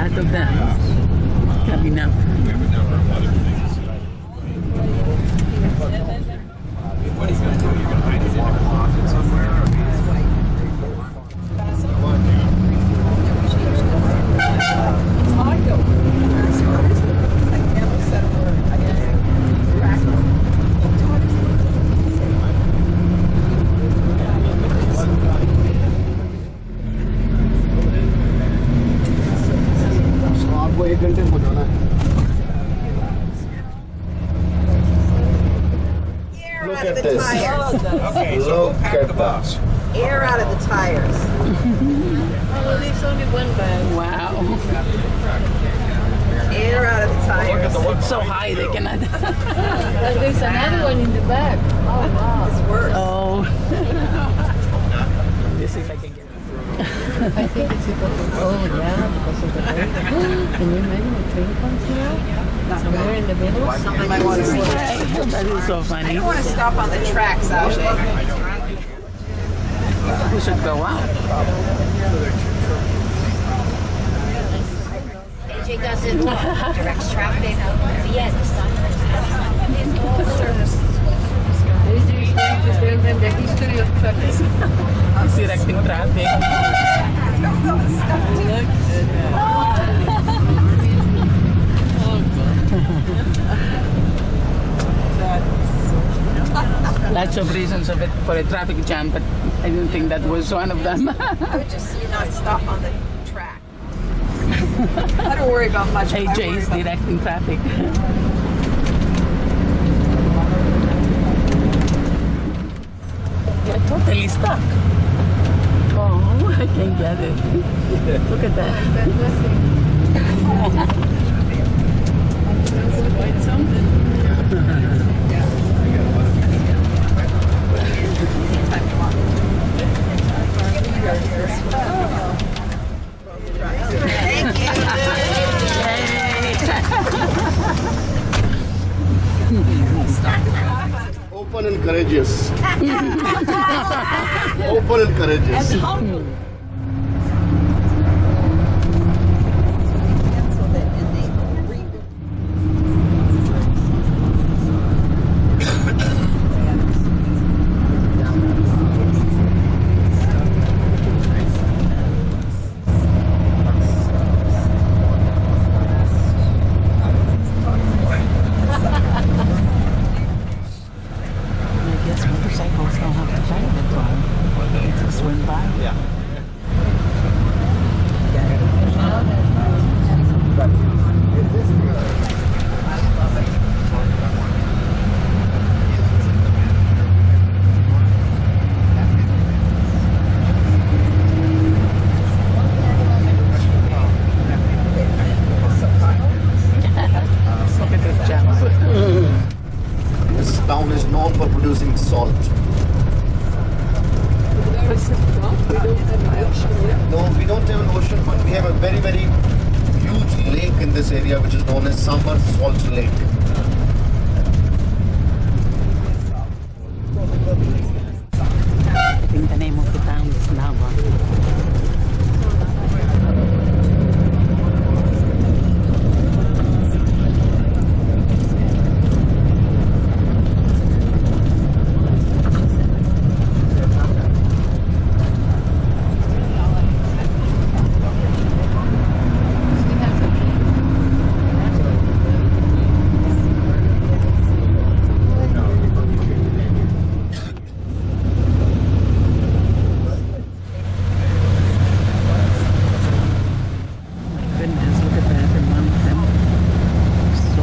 lot of them. Have enough. What he's going to do, you're going to hide it in a closet somewhere? Look at this. Okay, so Look at that. Air out of the tires. Well, there's only one bag. Wow. Air out of the tires. It's so high they cannot. There's another one in the back. Oh, wow. It's worse. Oh. Let's see if I can get it. I think it's because of, oh, yeah, because of the rain. Can you imagine the train comes now? Somewhere in the middle? Somebody might want to slow down. That is so I funny. don't want to stop on the tracks out there. We should go out. AJ doesn't direct traffic. Yes, it's not direct traffic. AJ is going to tell them the history of trucking. He's directing traffic. Lots of reasons of it for a traffic jam, but I didn't think that was one of them. I would just not stop on the track. I don't worry about much. but I AJ worry is about- directing traffic. You're totally stuck. Oh, I can't get it. Look at that. Quite something. Open and courageous. Open and courageous. I guess motorcycles don't have to drive it long. They just swing by. Yeah. Look at this jam. This town is known for producing salt. No, we don't have an ocean, but we have a very, very huge lake in this area, which is known as Summer Salt Lake. I think the name of the town is Nagaur. Goodness, look at that in one of them. So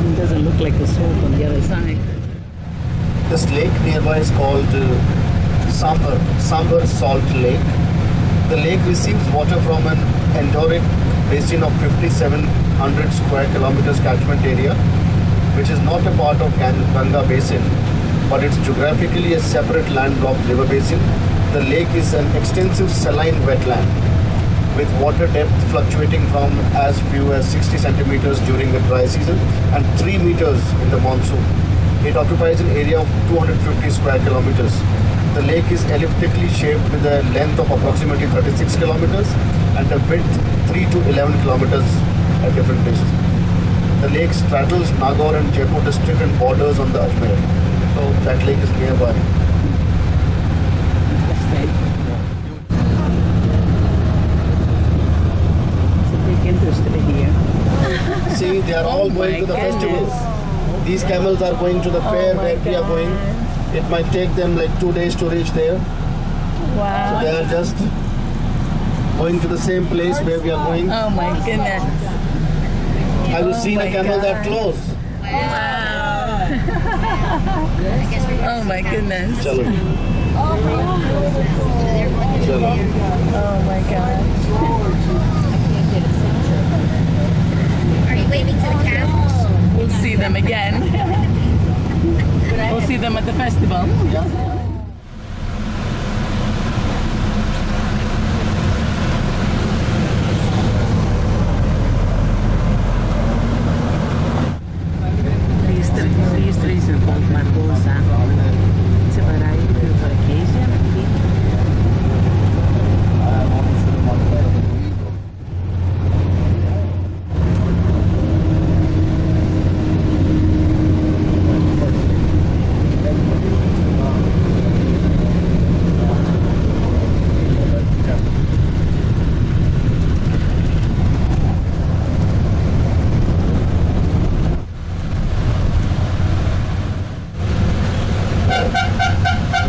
it doesn't look like the salt on the other side. This lake nearby is called Summer Salt Lake. The lake receives water from an endorheic basin of 5,700 square kilometers catchment area, which is not a part of Ganga Basin, but it's geographically a separate landlocked river basin. The lake is an extensive saline wetland with water depth fluctuating from as few as 60 centimeters during the dry season and 3 meters in the monsoon. It occupies an area of 250 square kilometers. The lake is elliptically shaped with a length of approximately 36 kilometers and a width 3 to 11 kilometers at different places. The lake straddles Nagaur and Jaipur district and borders on the Ajmer. So that lake is nearby. It's a big interest here. See, they are all going to the festival. These camels are going to the fair where we are going. It might take them like 2 days to reach there. Wow. So they are just going to the same place where we are going. Oh my goodness. Have you seen my a camel that God. close? Oh my goodness. Chalo. Chalo. Oh my God. Are you waving to the camels? We'll see them again. We'll see them at the festival. These trees are called Barbosa. It's a variety of acacia.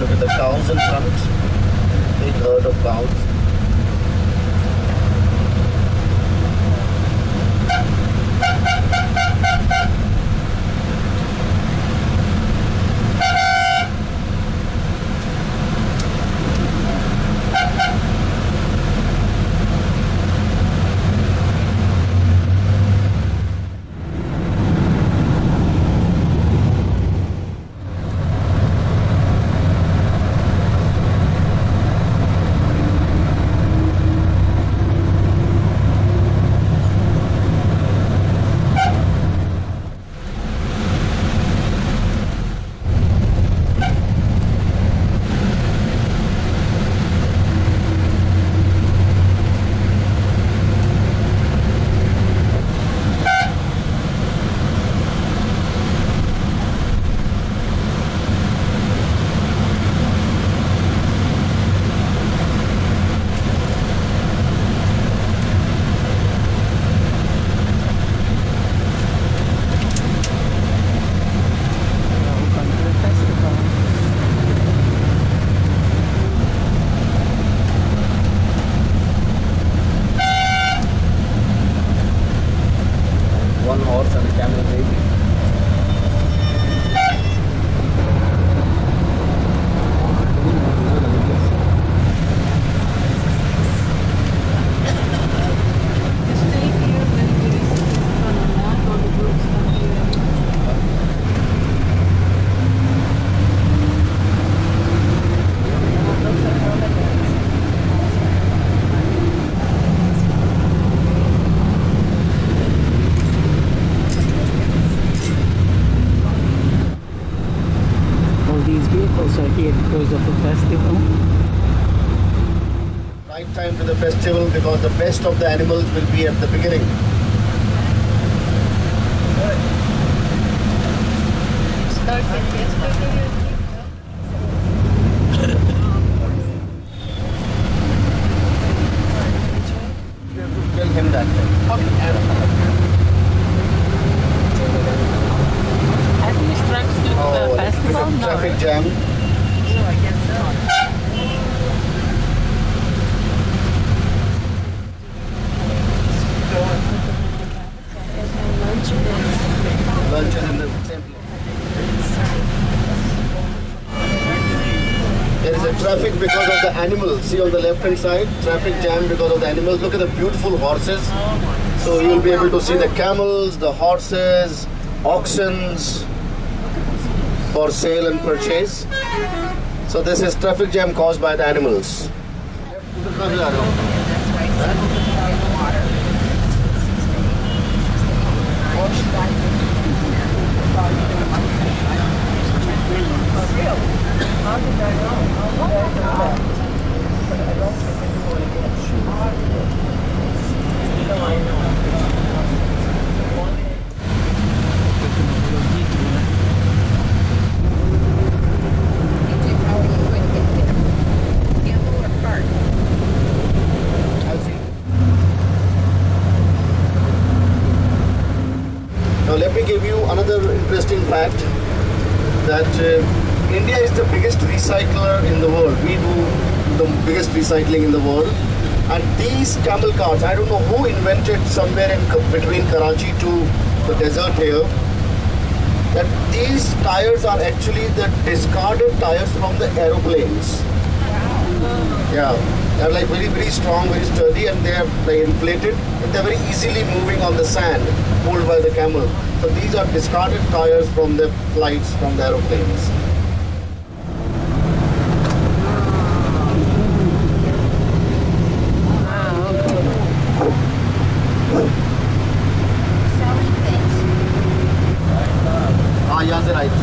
Look at the cows in front. Big herd of cows. One horse and a camel baby. These vehicles are here because of the festival. Right time to the festival because the best of the animals will be at the beginning. Tell him that. Are these trucks due to the festival? No. Traffic jam. I guess so. Lunch is in the same place. There is a traffic because of the animals. See on the left hand side, traffic jam because of the animals. Look at the beautiful horses. So you'll be able to see the camels, the horses, auctions for sale and purchase. So this is traffic jam caused by the animals. How did I know? India is the biggest recycler in the world. We do the biggest recycling in the world. And these camel cars, I don't know who invented somewhere in between Karachi to the desert here, that these tires are actually the discarded tires from the aeroplanes. Yeah, they're like very, very strong, very sturdy, and they're inflated, and they're very easily moving on the sand, pulled by the camel. So these are discarded tires from the flights, from the aeroplanes. Selling things. Yeah, the right.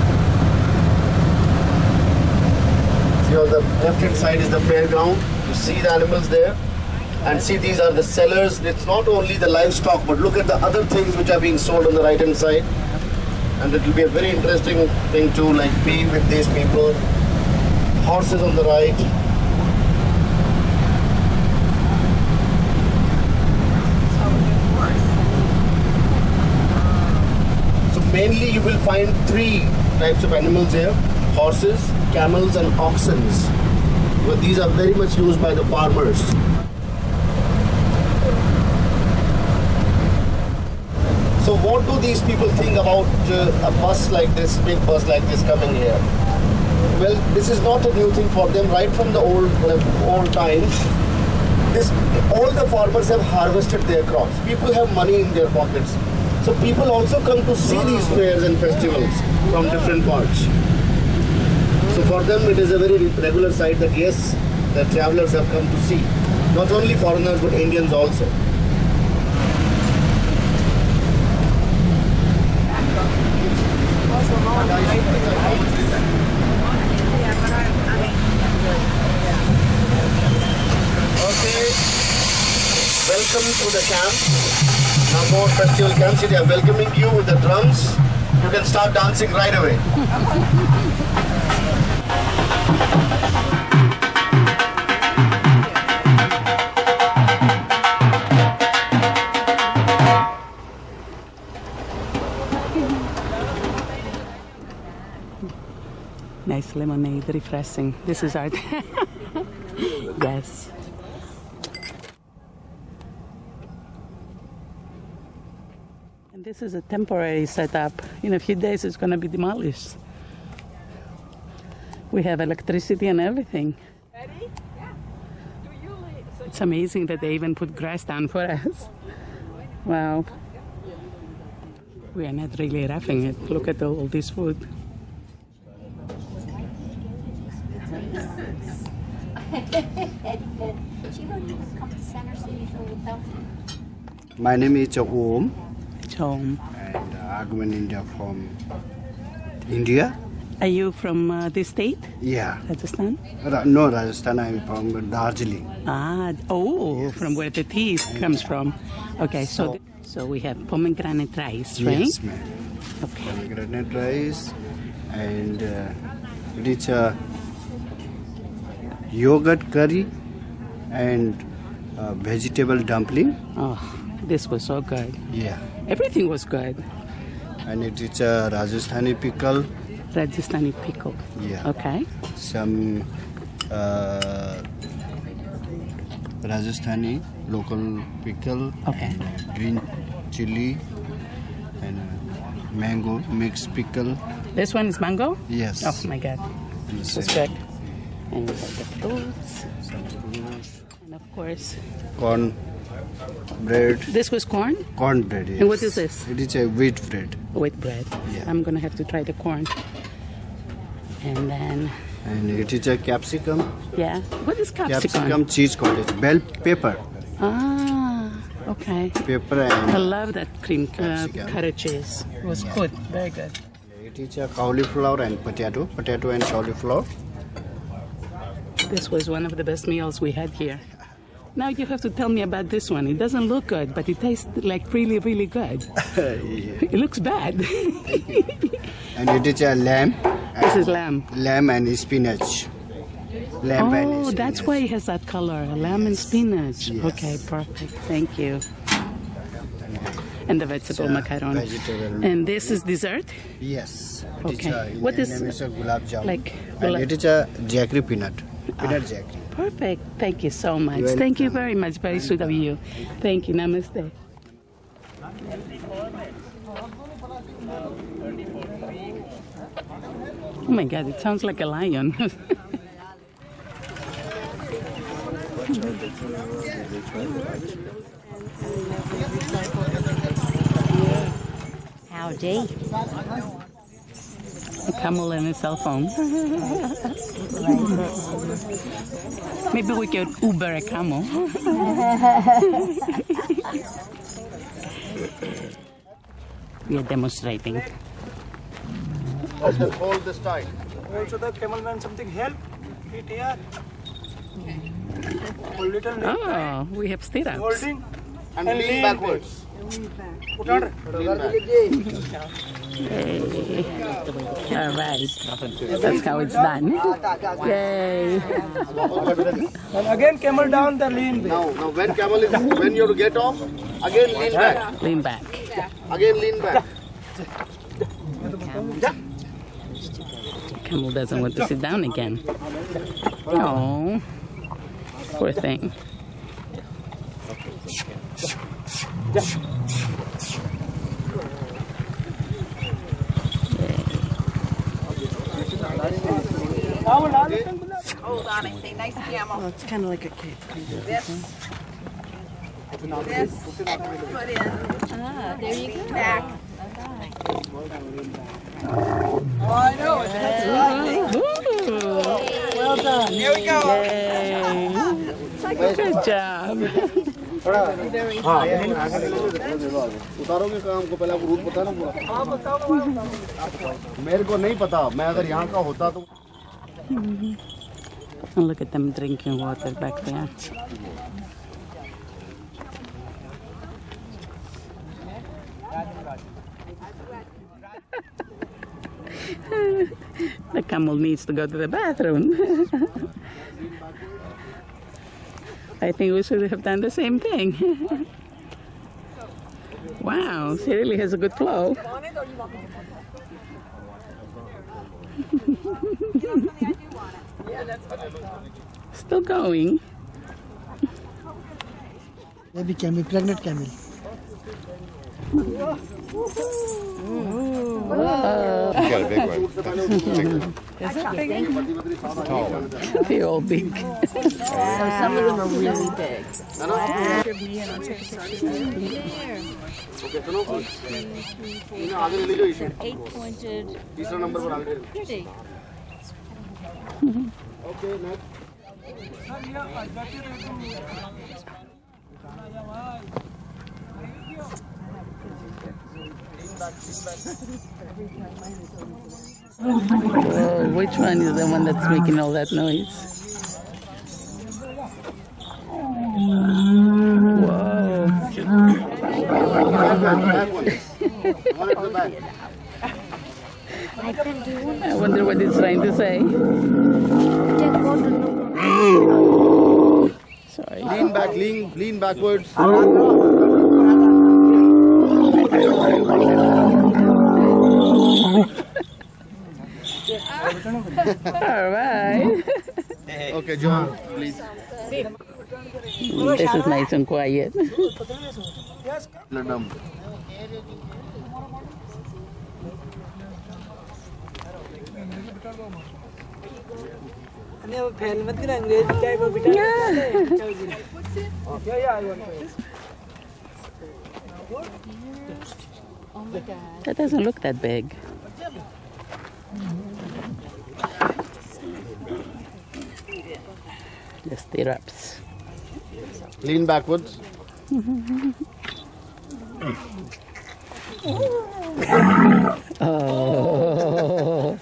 See, on the left hand side is the fairground. You see the animals there, and see these are the sellers. It's not only the livestock, but look at the other things which are being sold on the right hand side. And it will be a very interesting thing to like be with these people. Horses on the right. So mainly you will find three types of animals here: horses, camels, and oxen. But these are very much used by the farmers. So what do these people think about a bus like this, big bus like this coming here? Well, this is not a new thing for them. Right from the old times, all the farmers have harvested their crops. People have money in their pockets. So people also come to see these fairs and festivals from different parts. So for them it is a very regular sight that yes, the travelers have come to see. Not only foreigners but Indians also. Okay, welcome to the camp. Nagaur Festival Camp. See, they are welcoming you with the drums. You can start dancing right away. Nice lemonade, refreshing. This is art. Yes. And this is a temporary setup. In a few days it's going to be demolished. We have electricity and everything. Ready? Yeah. Do you leave? It's amazing that they even put grass down for us. Wow. We are not really roughing it. Look at all this food. My name is Om, It's home. and I'm in India from India. Are you from this state? Yeah. Rajasthan? No, Rajasthan. I'm from Darjeeling. From where the tea comes from. Okay, so we have pomegranate rice, right? Yes, ma'am. Okay. Pomegranate rice, and it is a yogurt curry and vegetable dumpling. Oh, this was so good. Yeah. Everything was good. And it is a Rajasthani pickle. Rajasthani pickle. Yeah. Okay. Some Rajasthani local pickle. Okay. And green chili and mango mixed pickle. This one is mango? Yes. Oh my God. This is good. And we have the fruits. Some fruits. And of course, Corn bread. this was corn? Corn bread. Yes. And what is this? It is a wheat bread. With bread. Yeah. I'm going to have to try the corn. And then, And it is a capsicum. yeah. What is capsicum? Capsicum cheese cottage. Bell pepper. Ah, okay. Pepper I and love that cream Capsicum. cottage cheese. It was good. Very good. it is a cauliflower and potato. Potato and cauliflower. This was one of the best meals we had here. Now you have to tell me about this one. It doesn't look good, but it tastes like really, really good. It looks bad. And it is a lamb. This is lamb. Lamb and spinach. Lamb and Oh, spinach. that's why it has that color. Lamb and spinach. Yes. Okay, perfect. Thank you. And the vegetable macaron. Vegetable. And this is dessert? Yes. Okay. Indian What is name is a gulab jamun. like And it is a jaggery peanut. Peanut jaggery. Perfect. Thank you so much. You're Thank you welcome. very much. Very sweet of you. Thank you. Namaste. Oh my God, it sounds like a lion. Howdy. A camel and a cell phone. Maybe we could Uber a camel. We are demonstrating. Okay, hold this tight. Also the camel man something help it here. A little neck Oh, we have stirrups. holding And lean backwards. put on. Lean back. All right. That's how it's done. Yay. And again camel down the lean back. Now when you get off, again lean back. Lean back. Again lean back. Camel doesn't want to sit down again. Oh, poor thing. Hold on, I say nice camel. It's kind of like a cake. This. Put in. Ah, there you go. Back. Oh, I know. That's right. Well done. Here we go. Good job. उतारोगे काम को पहले आपको root पता ना पूरा मेरे को नहीं पता मैं अगर यहाँ का होता तो Look at them drinking water back there. The camel needs to go to the bathroom. I think we should have done the same thing. Wow, she really has a good flow. Still going. Maybe camel, pregnant camel. got a big one. They're all big. Some of them are really big. Okay सुनो आगे ले लीजिए इसे 8-pointed. तीसरा number पर आगे Pretty. Okay next Whoa, which one is the one that's making all that noise? Whoa. I wonder what it's trying to say. Sorry. lean back lean backwards All right. okay John please This is nice and quiet. Ladam. That doesn't look that big. The stirrups. Lean backwards. Oh.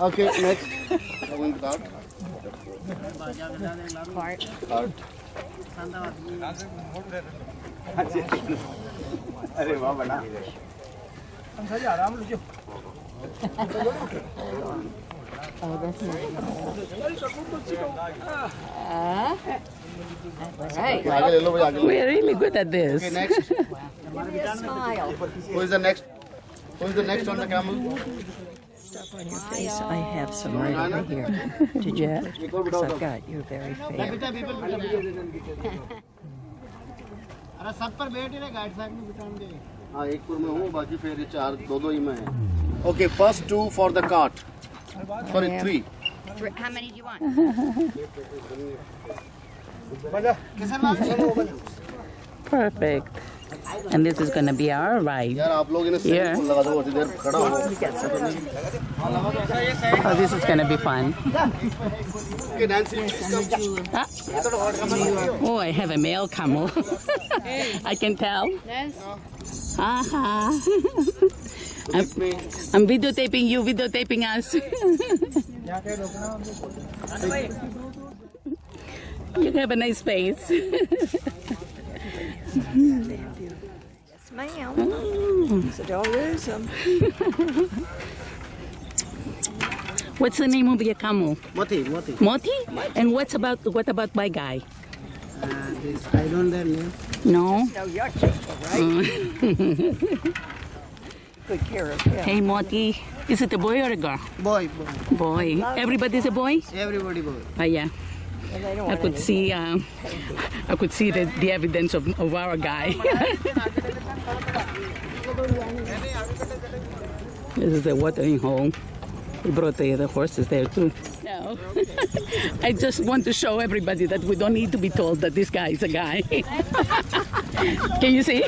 Okay, next. Going to cart. Cart. अरे वाह बड़ा Oh, that's nice. Right. आगे ले लो भाई आगे ले लो. We're really good at this. Okay, next. Give me a smile. Who is the next? Who is the next on the camel? Stuff on your face. I have some right over here. Did you? Because I've got you're very fair. अरे सब पर बैठ ही रहे guide साहब ने बिठाएंगे. हाँ एक पुर में हूँ बाकी फिर ये चार दो ही में है. Okay, first 2 for the cart. Sorry, 3. How many do you want? Perfect. And this is going to be our ride. यार आप लोग इन्हें सही लगा दो और इधर खड़ा हो. Oh, this is going to be fun. Okay, Nancy. Oh, I have a male camel. I can tell. I'm videotaping you, videotaping us. You have a nice face. Yes, ma'am. So don't lose them. What's the name of your camel? Moti. Moti? And what about my guy? This I don't know. No? No, you're careful, right? Good care of him. Hey, Moti. Is it a boy or a girl? Boy. Boy. Everybody's a boy? Everybody boy. Oh, yeah. And they don't I want could see the evidence of our guy. This is the watering hole. We brought the horses there too. No. I just want to show everybody that we don't need to be told that this guy is a guy. Can you see?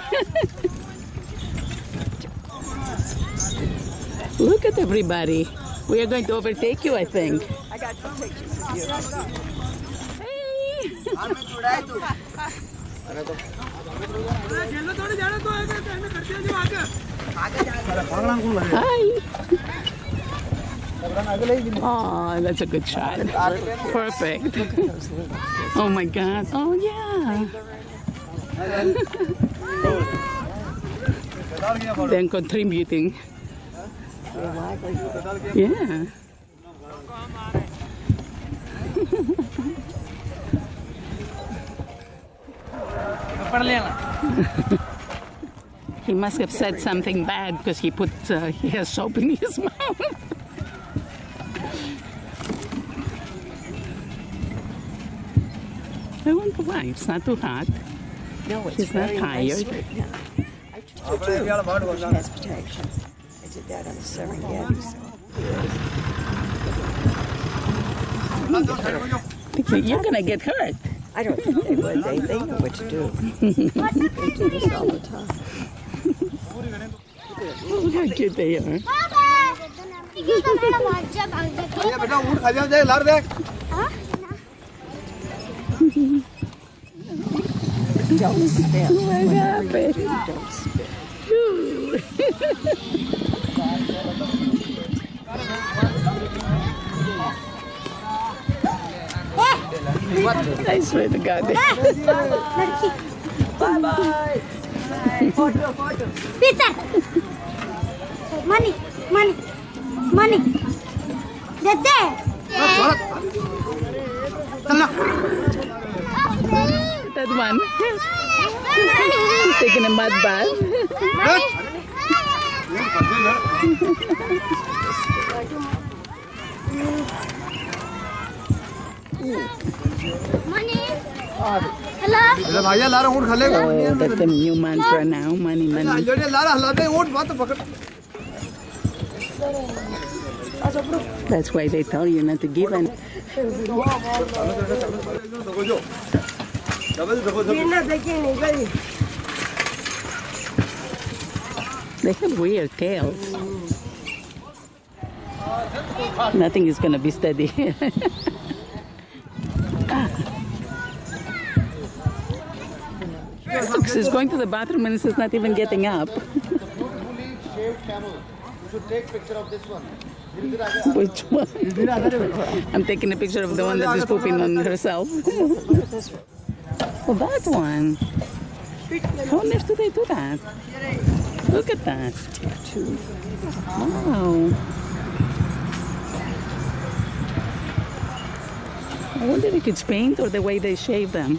Look at everybody. We are going to overtake you, I think. I got some pictures of you. Hi. Oh, that's a good shot. Perfect. Oh my God. Oh yeah. Then contributing. Yeah. He must have said something bad because he has soap in his mouth. I wonder why. It's not too hot. No, it's He's not very nice tired. right now. I took transportation. I did that on the Serengeti. So. You're gonna get hurt. I don't think they would. They know what to do. They do this all the time. Look how cute they are. बेटा ऊँट खा जाओ देख लार देख. Don't spit. What happened? Don't spit. I swear to God. Bye-bye. Photo. Pizza. Money. देते. That one. He's taking a mud bath. Money. Hello. भैया Lara ऊँट खा लेगा. Oh, that's the new mantra now. Money. Lara हला दे ऊँट बात पकड़. That's why they tell you not to give any. They have weird tails. Nothing is going to be steady. She's going to the bathroom and she's not even getting up. should take picture of this one. Which one? I'm taking a picture of the one that is pooping on herself. Well, that one. How on earth do they do that? Look at that. Wow. wonder if it's paint or the way they shave them.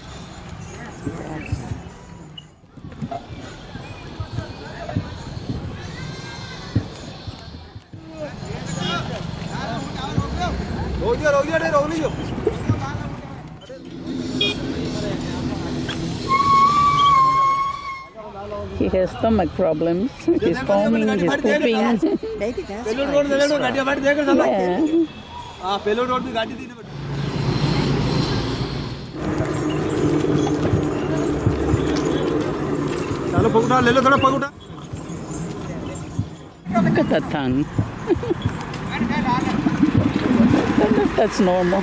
He has stomach problems. He's foaming, he's pooping. Maybe that's why Look at that tongue. That's normal.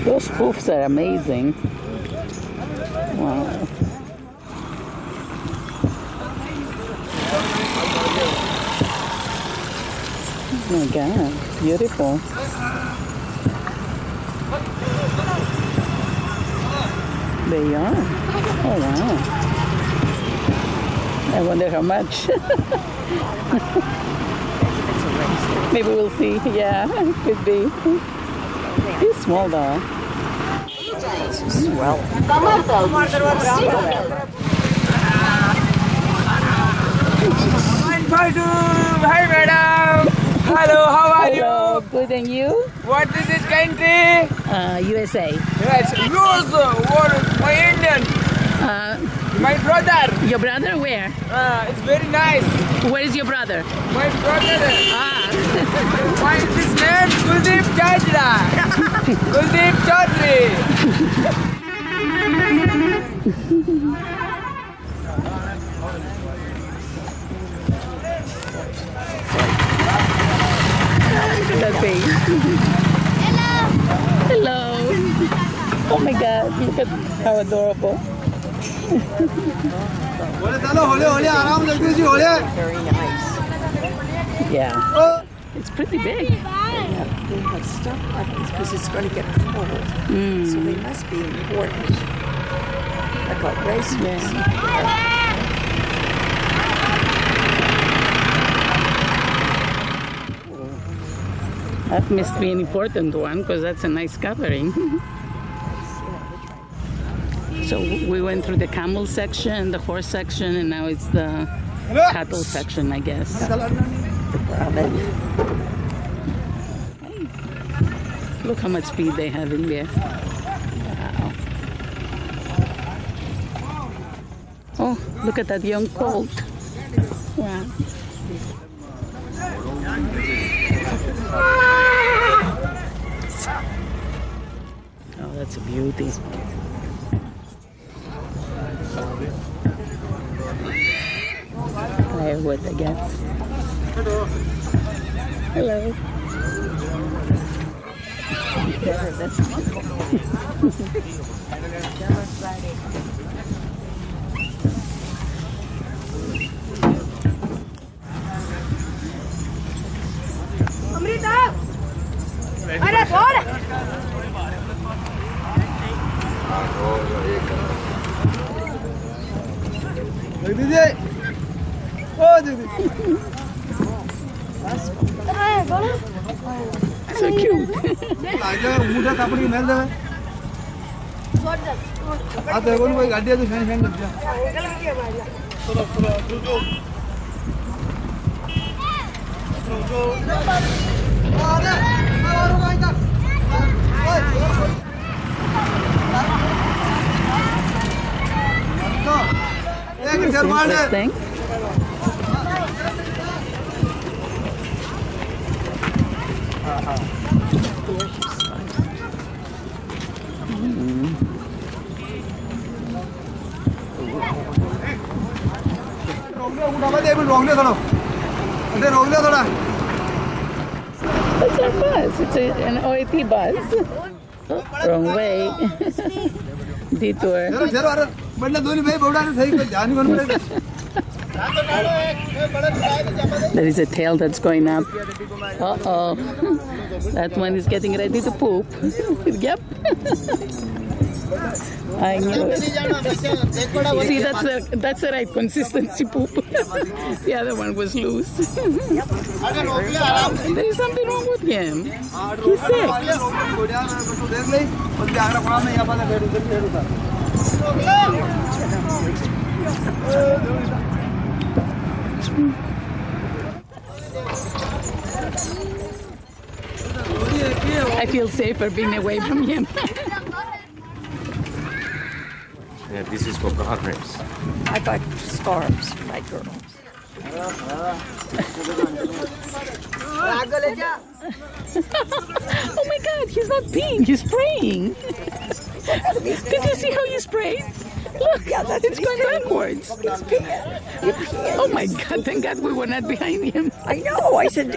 Those hoofs are amazing. Wow. Oh my God, beautiful. They are. Oh wow. I wonder how much. Maybe we'll see. Yeah, could be. He's small though. swell. Hi madam. Hello, how are you? Hello, good, and you? What is this country? USA. Yes, yours. What? My Indian. My brother. Your brother where? It's very nice. Where is your brother? My brother. What is his name? Kuldeep Chaudhary. Kuldeep Chaudhary. That face. Hello. Oh my God, look at how adorable. Very nice. Yeah. It's pretty big. They have stuff like this because it's going to get cold. So they must be important. Like a racehorse. That must be an important one because that's a nice covering. So we went through the camel section, the horse section, and now it's the cattle section, I guess. Hey, look how much feed they have in there. Wow. Oh, look at that young colt. Wow. Oh, that's a beauty. Firewood, I guess. Hello. Amrita! Ada bora! So cute. Interesting. That's our bus. It's an OAT bus. Oh, wrong way. Detour. There is a tail that's going up. Uh-oh. That one is getting ready to poop. Yep. I knew it. See, that's the right consistency poop. The other one was loose. There is something wrong with him. He's sick. I feel safer being away from him. Yeah, this is for partners. I buy scarves for my girls. Oh my God, he's not peeing, he's spraying. Did you see how you sprayed? Look, it's going backwards. Oh my God, thank God we were not behind him. I know, I said,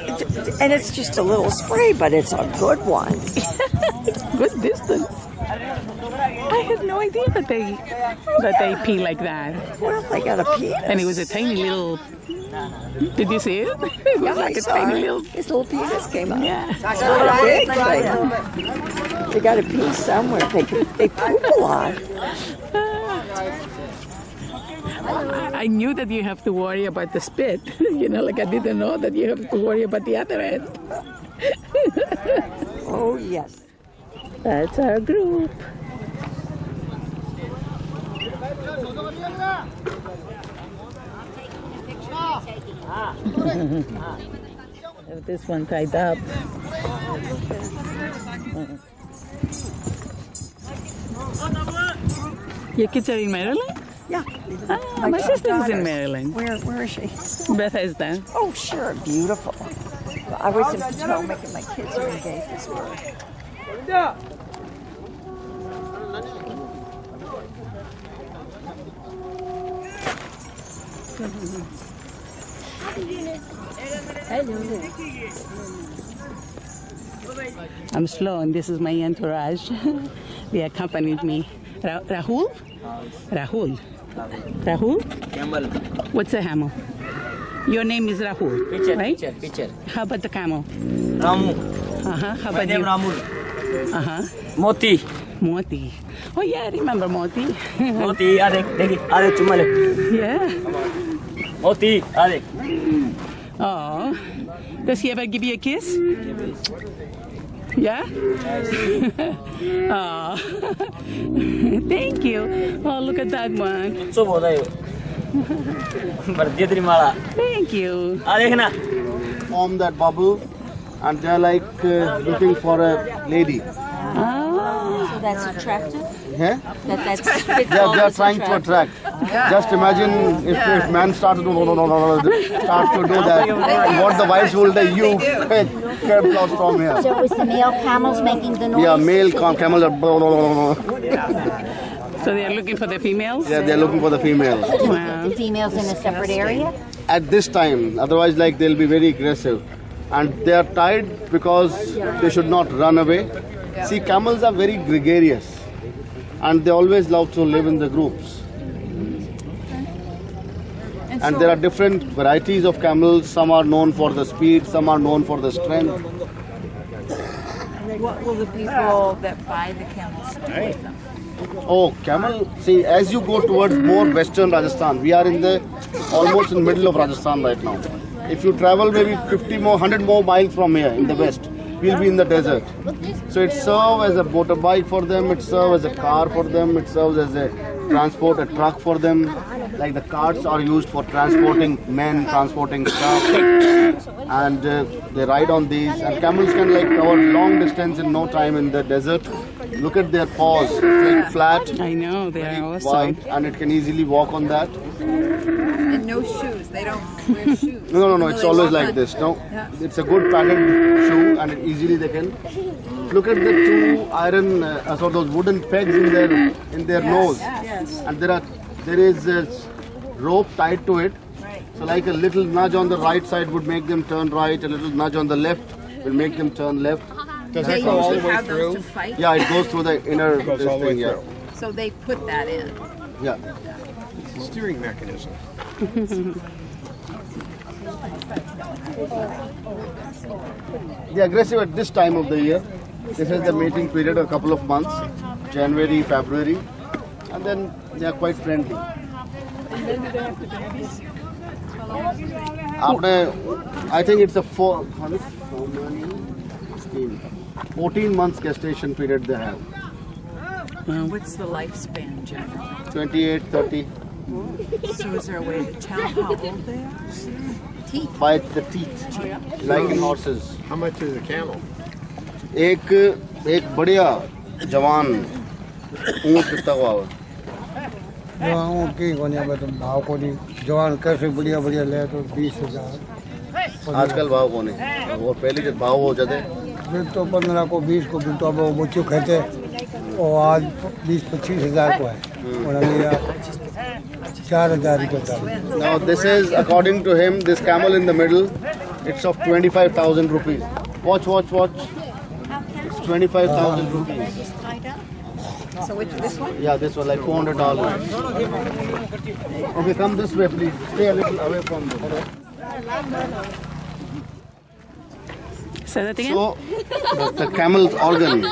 and it's just a little spray, but it's a good one. Good distance. I had no idea that they pee like that. Well, they got a penis. And it was a tiny little. Did you see it? It was like a tiny little. His little penis came out. Yeah. It's not a big thing. They got a pee somewhere. They poop a lot. I knew that you have to worry about the spit. You know, like I didn't know that you have to worry about the other end. Oh, yes. That's our group. Have this one tied up. Your kids are in Maryland? Yeah. My sister is in Maryland. Where is she? Bethesda. Oh, sure. Beautiful. I was in Potomac and my kids are in Gaithersburg. I'm slow, and this is my entourage. They accompanied me. Rahul? Rahul. Rahul? Camel. What's a camel? Your name is Rahul, right? Pitcher. How about the camel? Ramu. How My about name you? Ramu. Moti. Moti. Oh yeah, I remember Moti. Moti, adek, cuma le. Yeah. Moti, adek. Oh. Does he ever give you a kiss? Yeah? Oh. Thank you. Oh, look at that one. So boda yo. Berdia dari mala. Thank you. Adek na. Form that bubble, and they're like looking for a lady. Oh. So that's attractive? Yeah? That's They're trying to attract. Just imagine if man started to do that, what the wives will do, you get applause from here. So is the male camels making the noise? Yeah, male camels are. So they're looking for the females? Yeah, they're looking for the females. Wow. The females in a separate area? At this time, otherwise like they'll be very aggressive. And they are tied because they should not run away. See, camels are very gregarious. And they always love to live in the groups. And there are different varieties of camels. Some are known for the speed, some are known for the strength. What will the people that buy the camels do with them? Oh, camel. See, as you go towards more western Rajasthan, we are in the almost in the middle of Rajasthan right now. If you travel maybe 50 more, 100 more miles from here in the west, we'll be in the desert. So it serves as a motorbike for them, it serves as a car for them, it serves as a transport, a truck for them. Like the carts are used for transporting men, transporting stuff, and they ride on these. And camels can like cover long distance in no time in the desert. Look at their paws, it's like flat. I know, they are awesome. Wide, and it can easily walk on that. And no shoes. They don't wear shoes. No, it's always like this. No, it's a good padded shoe, and easily they can. Look at the two iron, sort of wooden pegs in their nose, and there is a rope tied to it. So like a little nudge on the right side would make them turn right, a little nudge on the left will make them turn left. Does it go all the way through? To fight? Yeah, it goes through the inner thing. Yeah. So they put that in. Yeah. It's a steering mechanism. They're aggressive at this time of the year. This is the mating period, a couple of months, January, February, and then they are quite friendly. After, I think it's a 14 months gestation period they have. What's the lifespan generally? 28, 30. So is there a way to tell how old they are? By the teeth, like in horses. How much is a camel? एक बढ़िया जवान ऊँट कितना हुआ है? ऊँट की कोने में तो भाव को नहीं जवान कैसे बढ़िया बढ़िया ले तो 20,000 आजकल भाव को नहीं वो पहले जब भाव हो जाते फिर तो 15 को 20 को फिर तो अब वो बच्चों कहते और आज 20-25,000 को है उन्होंने लिया 4,000 रुपये का. Now this is according to him, this camel in the middle, it's of 25,000 rupees. Watch. It's 25,000 rupees. So which, this one? Yeah, this one like $400. Okay, come this way, please. Stay a little away from this. Say that again? So the camel's organ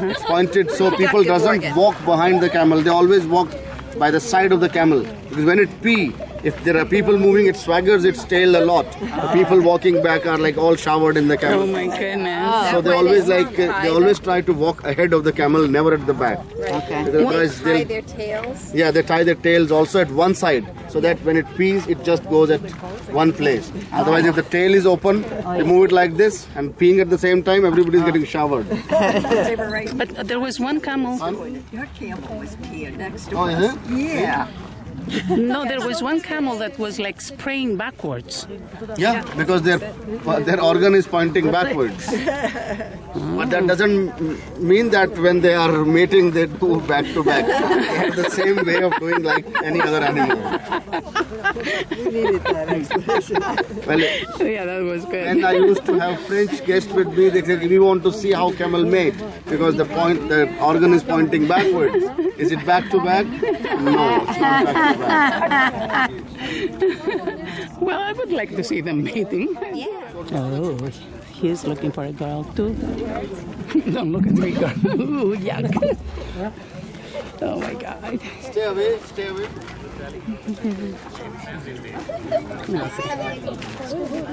is pointed so people doesn't walk behind the camel. They always walk by the side of the camel. Because when it pee, if there are people moving, it swaggers its tail a lot. The people walking back are like all showered in the camel. Oh my goodness. So they always they always try to walk ahead of the camel, never at the back. Okay. Because They tie their tails. yeah, they tie their tails also at one side, so that when it pees, it just goes at one place. Otherwise, if the tail is open, they move it like this, and peeing at the same time, everybody's getting showered. They were right. But there was one camel. Your camel was peeing next to Oh, us. is it? Yeah. No, there was one camel that was like spraying backwards. Yeah, because their organ is pointing backwards. But that doesn't mean that when they are mating, they do back to back. They have the same way of doing like any other animal. We needed that explanation. Well, Yeah, that was good. and I used to have French guests with me. They said, we want to see how camel mate because the organ is pointing backwards. Is it back to back? No, it's not back to back. Well, I would like to see them mating. Yeah. Oh, he's looking for a girl too. Don't look at me, girl. Ooh, yuck. Oh my God. Stay away, stay away.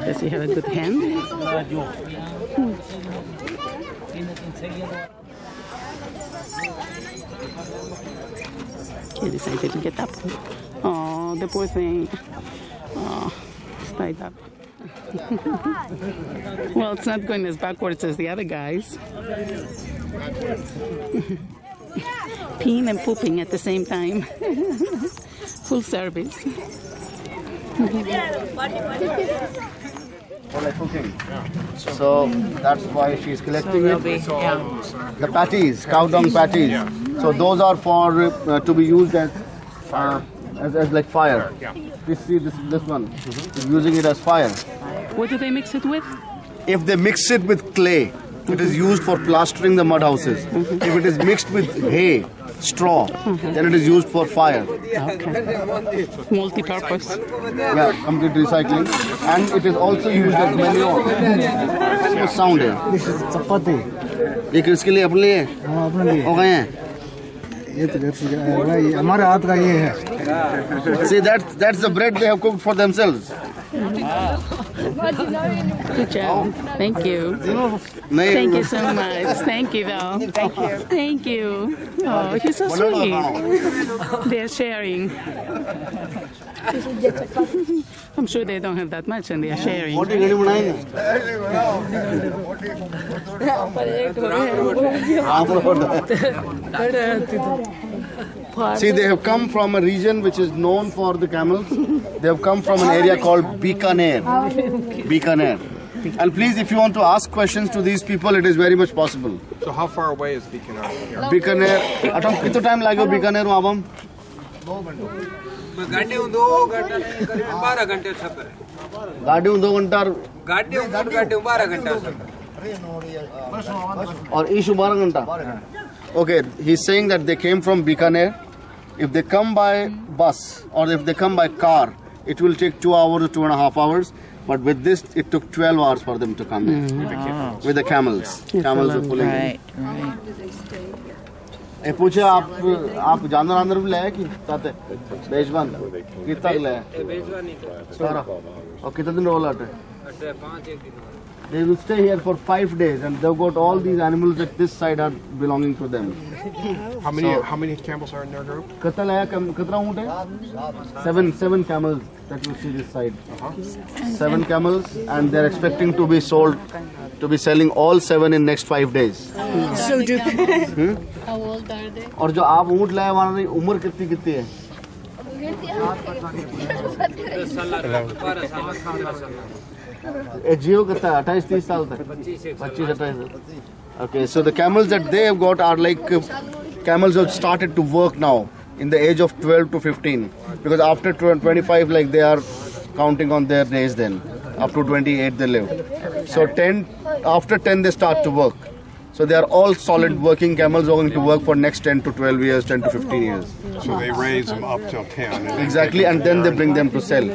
Does he have a good hand? He decided to get up. Oh, the poor thing. Oh, it's tied up. Well, it's not going as backwards as the other guys. Peeing and pooping at the same time. Full service. For like cooking. So that's why she's collecting it. The patties, cow dung patties. So those are for to be used as like fire. You see this one, using it as fire. What do they mix it with? If they mix it with clay, it is used for plastering the mud houses. If it is mixed with hay, straw, then it is used for fire. Okay. Multi-purpose. Yeah, complete recycling. And it is also used as manure. What sound है? This is chapati. ये किसके लिए अपने लिए? हाँ अपने लिए. हो गए हैं? ये तो भाई हमारे हाथ का ये है. See, that's the bread they have cooked for themselves. Good job. Thank you. नहीं, Thank you so much. Thank you, though. Thank you. Thank you. Oh, he's so sweet. They're sharing. I'm sure they don't have that much and they are sharing. रोटी घड़ी बनाएंगे? See, they have come from a region which is known for the camels. They have come from an area called Bikaner. Bikaner. And please, if you want to ask questions to these people, it is very much possible. So how far away is Bikaner from here? Bikaner. Atam, कितना time लगेगा Bikaner में आबम? गाड़ी 2 घंटे करीब 12 घंटे सफर है. गाड़ी 2 घंटा गाड़ी 12 घंटा सफर. और ईशु 12 घंटा. Okay, he's saying that they came from Bikaner. If they come by bus or if they come by car, it will take 2 hours or 2.5 hours. But with this, it took 12 hours for them to come in. With the camels. Camels are pulling in. पूछे आप जानवर अंदर भी लाया कि साथ बेजवान कितना लाया सारा और कितने दिन रोल आटे They will stay here for 5 days and they've got all these animals at this side are belonging to them. How many camels are in their group? कितना लाया कितना ऊँट है? 7 camels that you see this side. 7 camels and they're expecting to be sold, to be selling all 7 in next 5 days. So do How old are they? और जो आप ऊँट लाए वहाँ की उम्र कितनी है? Geo कितना 28-30 साल तक 25-28. Okay, so the camels that they have got are like camels who have started to work now in the age of 12 to 15 because after 25 like they are counting on their days then up to 28 they live. So after 10 they start to work. So they are all solid working camels going to work for next 10 to 12 years, 10 to 15 years. So they raise them up till 10. Exactly, and then they bring them to sell.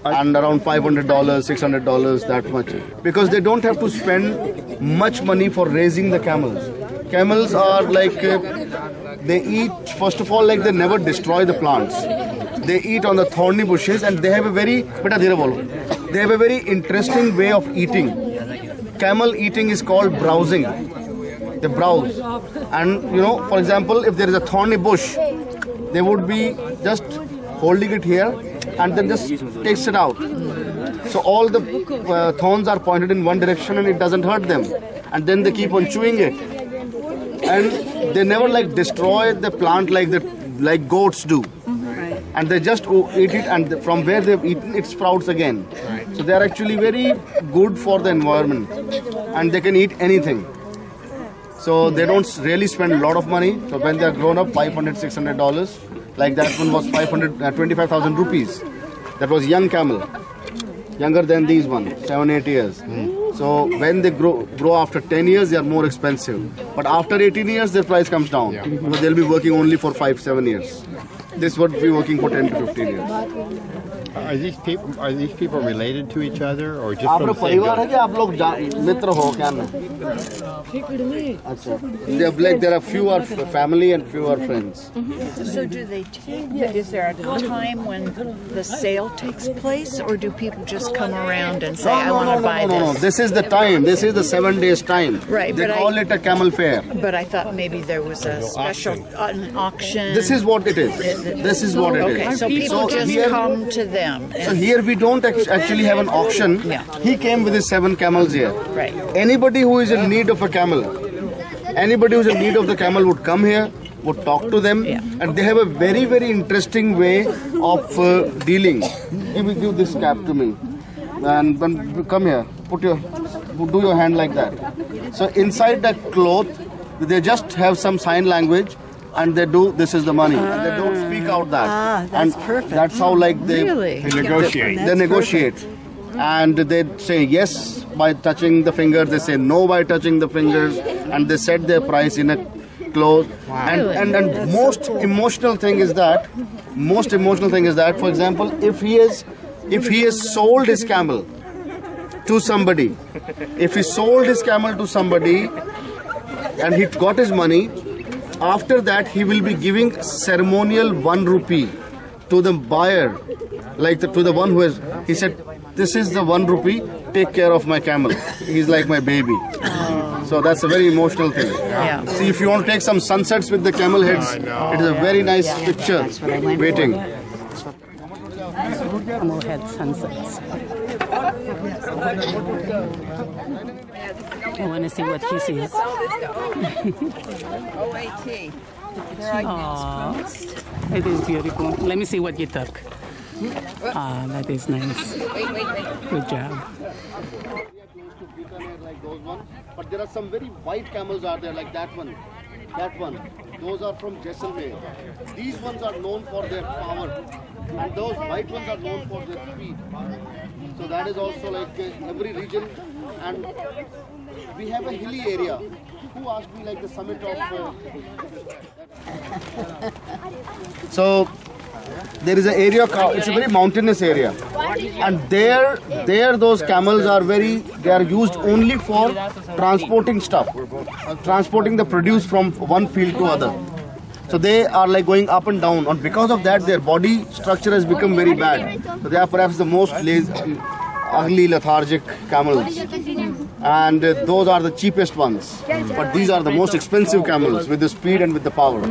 And around $500, $600, that much. Because they don't have to spend much money for raising the camels. Camels are like, they eat, first of all, like they never destroy the plants. They eat on the thorny bushes and they have a very, they have a very interesting way of eating. Camel eating is called browsing. They browse. And you know, for example, if there is a thorny bush, they would be just holding it here and then just takes it out. So all the thorns are pointed in one direction and it doesn't hurt them. And then they keep on chewing it. And they never like destroy the plant like goats do. And they just eat it and from where they've eaten it sprouts again. So they are actually very good for the environment and they can eat anything. So they don't really spend a lot of money. So when they are grown up, $500, $600, like that one was 25,000 rupees. That was young camel, younger than these one, 7-8 years. So when they grow after 10 years, they are more expensive. But after 18 years, their price comes down. Because they'll be working only for 5-7 years. This would be working for 10 to 15 years. Are these people related to each other or just from the same परिवार है कि आप लोग मित्र हो क्या ना? अच्छा, there are few are family and few are friends. So do they take? Is there a time when the sale takes place, or do people just come around and say, "I want to buy this"? No. This is the time. This is the 7 days time. Right. They call it a camel fair. But I thought maybe there was a special auction. This is what it is. This is what it is. Okay, so people just come to them. So here we don't actually have an auction. He came with his 7 camels here. Right. Anybody who is in need of a camel, anybody who is in need of the camel would come here, would talk to them, and they have a very, very interesting way of dealing. Give this cap to me, and come here. Do your hand like that. So inside that cloth, they just have some sign language. And they do, this is the money. And they don't speak out that. That's perfect. That's how like they negotiate. They negotiate. And they say yes by touching the fingers. They say no by touching the fingers. And they set their price in a cloth. And most emotional thing is that, for example, if he has sold his camel to somebody, and he got his money, after that, he will be giving ceremonial 1 rupee to the buyer, like to the one who has. He said, "This is the 1 rupee. Take care of my camel. He's like my baby." So that's a very emotional thing. See, if you want to take some sunsets with the camel heads, it is a very nice picture. Waiting. Camel head sunsets. I want to see what he sees. Aww, it is beautiful. Let me see what you took. Ah, that is nice. Good job. But there are some very white camels out there, like that one. Those are from Jaisalmer. These ones are known for their power, and those white ones are known for their speed. So that is also like every region, and we have a hilly area. Who asked me like the summit of? So there is an area, it's a very mountainous area. And there those camels are they are used only for transporting stuff, transporting the produce from one field to other. So they are like going up and down. And because of that, their body structure has become very bad. So they are perhaps the most lazy, ugly, lethargic camels. And those are the cheapest ones. But these are the most expensive camels with the speed and with the power.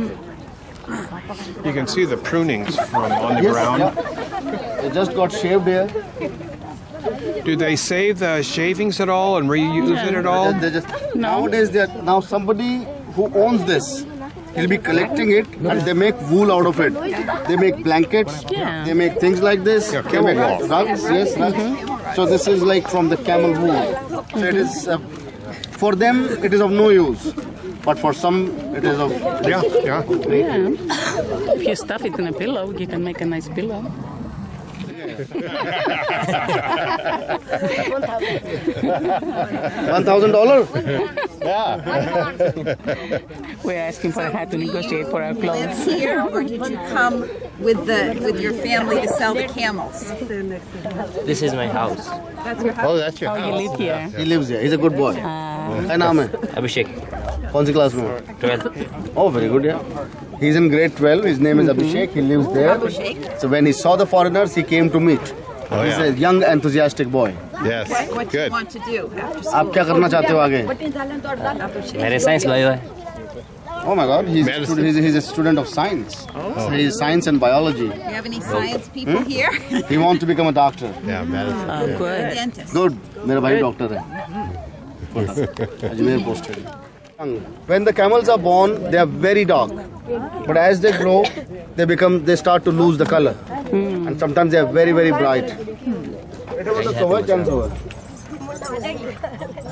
You can see the prunings from on the ground. Yeah. They just got shaved here. Do they save the shavings at all and reuse it at all? Nowadays, now somebody who owns this, he'll be collecting it and they make wool out of it. They make blankets, they make things like this. Yeah, they make rugs, yes. So this is like from the camel wool. So it is, for them, it is of no use. But for some, it is of... Yeah. If you stuff it in a pillow, you can make a nice pillow. $1,000? Yeah. We're asking for how to negotiate for our clothes. Here, or did you come with your family to sell the camels? This is my house. That's your house? Oh, that's your Oh, you live here? He lives here. He's a good boy. What name is? Abhishek. Which class? 12th. Oh, very good, yeah. He's in grade 12. His name is Abhishek. He lives there. So when he saw the foreigners, he came to meet. Oh, He's yeah. a young, enthusiastic boy. Yes. What do you Good. want to do after school? आप क्या करना चाहते हो आगे? मेरे science लाया है. Oh my God, he's a student of science. So he's science and biology. Do you have any science people here? He wants to become a doctor. Yeah, medicine. Oh, good. Dentist. Good. मेरा भाई doctor है. Ajmer posted. When the camels are born, they are very dark. But as they grow, they start to lose the color. And sometimes they are very, very bright.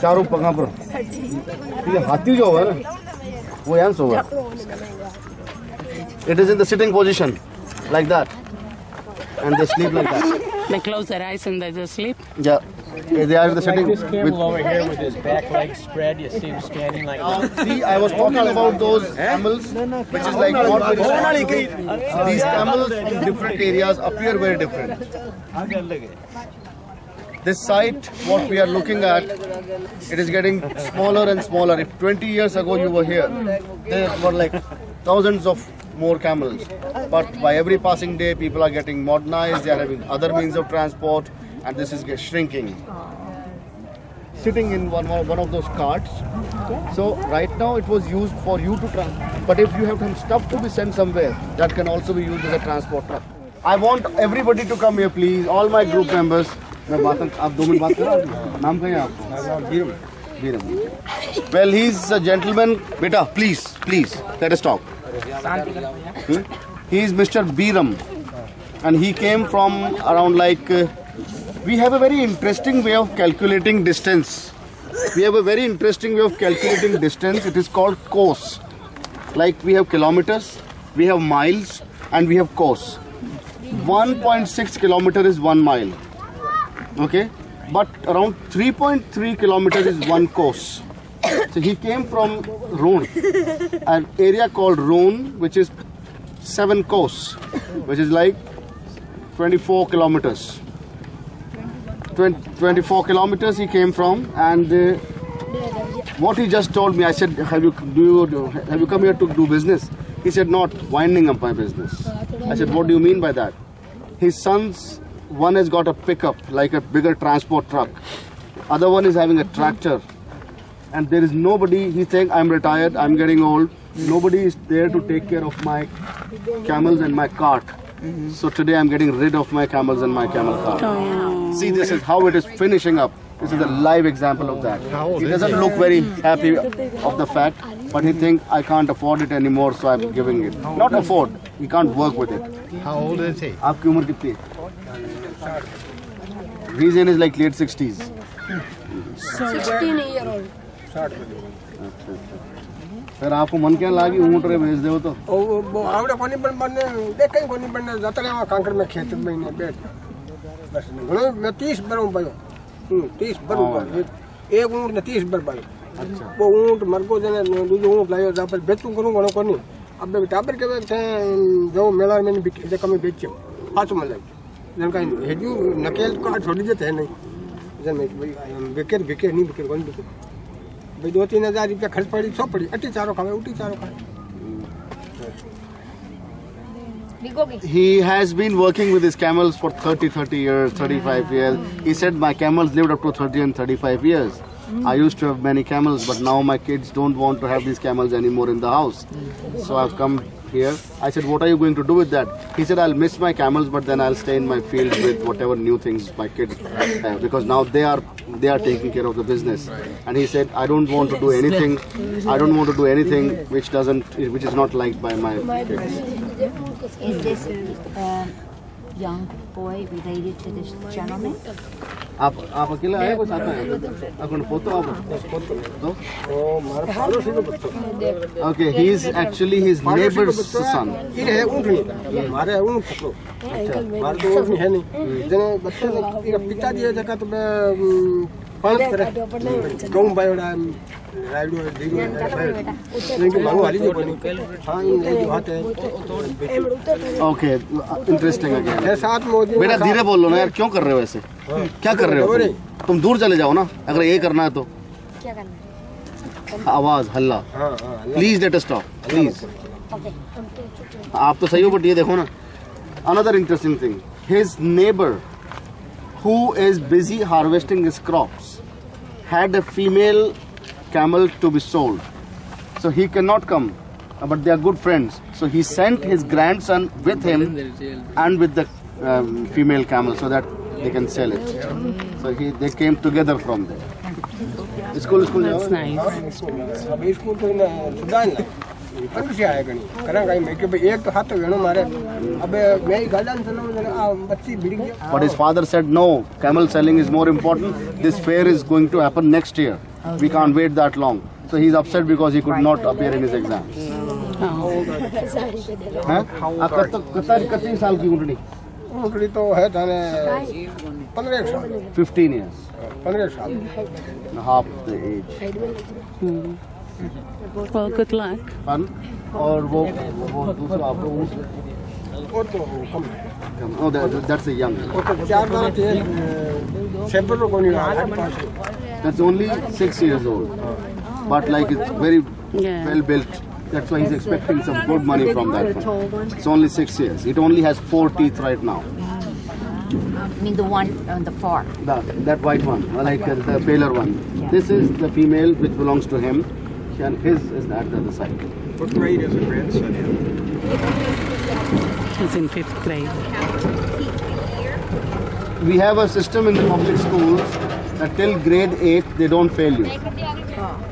चारों पंगा पर ये हाथी जो है ना वो यहाँ सोवा. It is in the sitting position like that and they sleep like that. They close their eyes and they just sleep? Yeah. They are in the sitting. This camel over here with his back legs spread, you see him standing like that. See, I was talking about those camels, which is like not very strong. These camels in different areas appear very different. This site, what we are looking at, it is getting smaller and smaller. If 20 years ago you were here, there were like thousands of more camels. But by every passing day, people are getting modernized, they are having other means of transport, and this is shrinking. Sitting in one of those carts. So right now it was used for you to transport. But if you have some stuff to be sent somewhere, that can also be used as a transport truck. I want everybody to come here, please. All my group members. आप 2 minute बात करो. नाम क्या है आपका? Veeram. Well, he's a gentleman. Beta, please, let us talk. He is Mr. Biram, and he came from around like. We have a very interesting way of calculating distance. It is called course. Like we have kilometers, we have miles, and we have course. 1.6 kilometer is 1 mile. Okay, but around 3.3 kilometers is one course. So he came from Rhone, an area called Rhone, which is 7 course, which is like 24 kilometers. 24 kilometers he came from, and what he just told me, I said, have you come here to do business? He said, not, winding up my business. I said, what do you mean by that? His sons, one has got a pickup, like a bigger transport truck. Other one is having a tractor. And there is nobody, he's saying, I'm retired, I'm getting old. Nobody is there to take care of my camels and my cart. So today I'm getting rid of my camels and my camel cart. See, this is how it is finishing up. This is a live example of that. He doesn't look very happy of the fact, but he thinks, I can't afford it anymore, so I'm giving it. Not afford, he can't work with it. How old is he? आपकी उम्र कितनी है? He's in his like late 60s. 16-year-old. फिर आपको मन क्या लगा कि ऊँट रे भेज दो तो? आवड़े कोनी बनने देखें कोनी बनने जाता रहे वहाँ कांकर में खेत में ने बैठ बस घणो मैं 30 बरों पायो 30 बरों पायो एक ऊँट ने 30 बर पायो वो ऊँट मरको जने दूसरो ऊँट लायो जा पर बेचू करूँ घणो कोनी अब टाबर के थे जो मेला में जे कमी बेचे पाँच मतलब जन का हेजू नकेल को छोड़ देते हैं नहीं जन में भाई बेकर बेकर नहीं बेकर कौन बेकर भाई 2-3 हज़ार रुपया खर्च पड़ी सब पड़ी अटी चारों खावे उटी चारों खावे. He has been working with his camels for 30 years, 35 years. He said my camels lived up to 30 and 35 years. I used to have many camels, but now my kids don't want to have these camels anymore in the house. So I've come here. I said, what are you going to do with that? He said, I'll miss my camels, but then I'll stay in my field with whatever new things my kids have, because now they are taking care of the business. And he said, I don't want to do anything. I don't want to do anything which is not liked by my kids. Is this young boy related to this gentleman? आप अकेला है कोई साथ में? आपको photo आप तो? Okay, he is actually his neighbor's son. ये है ऊँटनी, हमारे ऊँट पकड़ो. अच्छा, हमारे तो ऊँट है नहीं. जने बच्चे ने एक पिताजी है जगह तो मैं पांच तरह गाँव बायोडा राइडो दीगो इनकी मांगो वाली जो बनी. हाँ ये बात है. Okay, interesting again. है साथ में. बेटा धीरे बोल लो ना यार, क्यों कर रहे हो ऐसे? क्या कर रहे हो? तुम दूर चले जाओ ना, अगर ये करना है तो. क्या करना है? आवाज हल्ला. Please let us stop please. आप तो सही हो, बट ये देखो ना. Another interesting thing, his neighbor who is busy harvesting his crops had a female camel to be sold, so he cannot come, but they are good friends, so he sent his grandson with him and with the female camel so that they can sell it. So they came together from there. School That's nice. अभी school तो ना सुधार ला. कौन सी आएगा नहीं? करेंगे भाई मैं कि भाई एक तो हाथ तो वेणु मारे. अबे मैं ही गार्डन चला हूँ बच्ची भिड़ गया. But his father said no, camel selling is more important. This fair is going to happen next year. We can't wait that long. So he's upset because he could not appear in his exams. कितने साल की ऊँटनी? ऊँटनी तो है जाने 15 साल. 15 years. 15 साल. Half the age. Well, good luck. Fun. और वो दूसरा आपको वो तो कम. Oh, that's a young. वो तो 4 बार थे. सेपरेट को नहीं रहा. That's only 6 years old, but like it's very well built. That's why he's expecting some good money from that one. It's only 6 years. It only has 4 teeth right now. I mean the one on the far. That white one, like the paler one. Yeah. This is the female which belongs to him, and his is at the other side. What grade is the grandson in? He's in 5th grade. We have a system in the public schools that till grade 8 they don't fail you.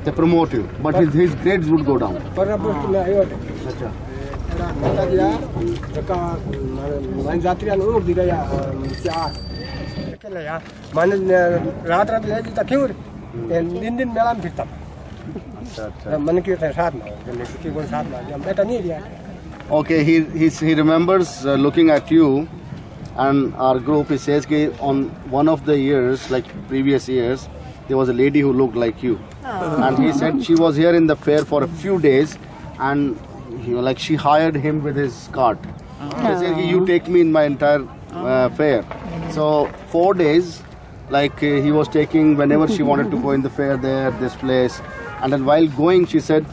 They promote you, but his grades would go down. अच्छा. माता जी जका मान जात्रियां know the गया चार के ले यार मान रात ले जी तक क्यों दिन मेला में फिरता. अच्छा मन के साथ में जब किसी को साथ में बेटा नहीं दिया. Okay, he remembers looking at you and our group. He says that on one of the years, like previous years, there was a lady who looked like you. And he said she was here in the fair for a few days, and she hired him with his cart. He said, you take me in my entire fair. So 4 days, he was taking whenever she wanted to go in the fair there, this place. And then while going, she said,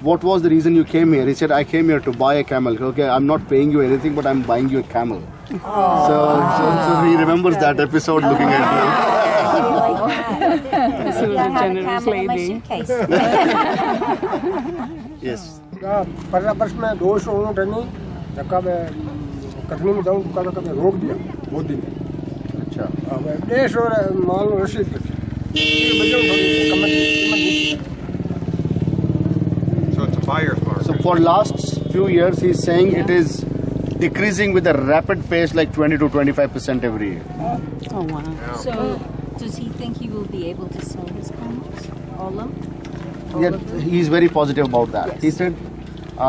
what was the reason you came here? He said, I came here to buy a camel. Okay, I'm not paying you anything, but I'm buying you a camel. So he remembers that episode looking at me. This was a generous lady. Yes. पहला वर्ष में 200 ऊँट नहीं जब कटनी में जाऊँ तो कभी रोक दिया बहुत दिन. अच्छा. अब 150 मान लो रसीद So it's a buyer's market. So for last few years, he's saying it is decreasing with a rapid pace, like 20 to 25% every year. Oh wow. So does he think he will be able to sell his camels? All of them? Yeah, he's very positive about that. Yes. He said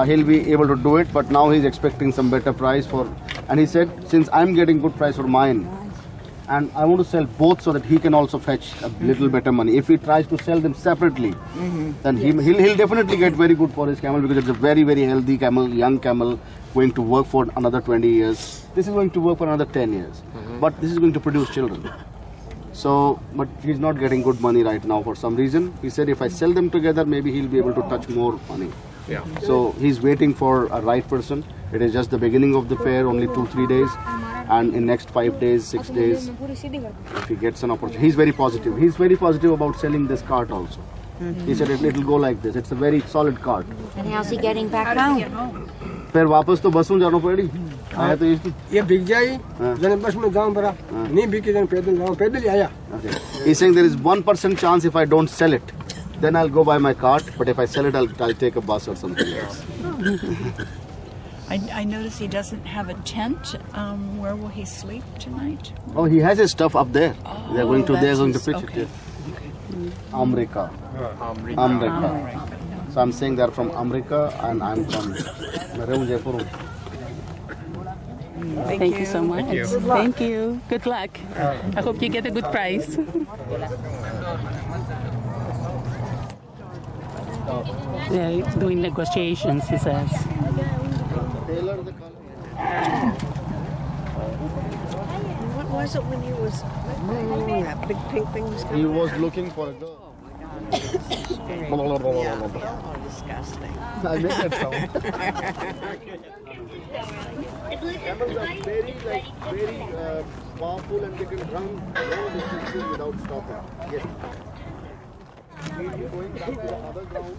he'll be able to do it, but now he's expecting some better price for. And he said, since I'm getting good price for mine, And I want to sell both so that he can also fetch a little better money. If he tries to sell them separately, then he'll definitely get very good for his camel, because it's a very, very healthy camel, young camel, going to work for another 20 years. This is going to work for another 10 years. But this is going to produce children. So, but he's not getting good money right now for some reason. He said if I sell them together, maybe he'll be able to touch more money. Yeah. So he's waiting for a right person. It is just the beginning of the fair, only 2-3 days. And in next 5 days, 6 days, if he gets an opportunity, he's very positive. He's very positive about selling this cart also. He said it'll go like this. It's a very solid cart. And how's he getting back home? फिर वापस तो बस में जाना पड़ेगी। आया तो ये बिक जाए, जने बस में जाऊं बरा, नहीं बिके जने पैदल जाऊं, पैदल ही आया। He's saying there is 1% chance if I don't sell it, then I'll go buy my cart. But if I sell it, I'll take a bus or something else. I notice he doesn't have a tent. Where will he sleep tonight? Oh, he has his stuff up there. They're going to pitch it. America. So I'm saying they're from America and I'm from Jaipur. Thank you so much. Thank you. Good luck. I hope you get a good price. They're doing negotiations, he says. What was it when he was that big pink thing was coming? He was looking for a girl. Yeah, disgusting. I make that sound. Camels are very powerful and they can run long distances without stopping. Yes. Going back to the other ground.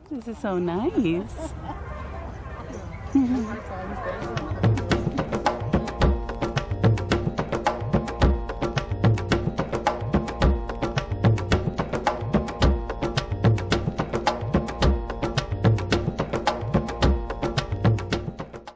This is so nice.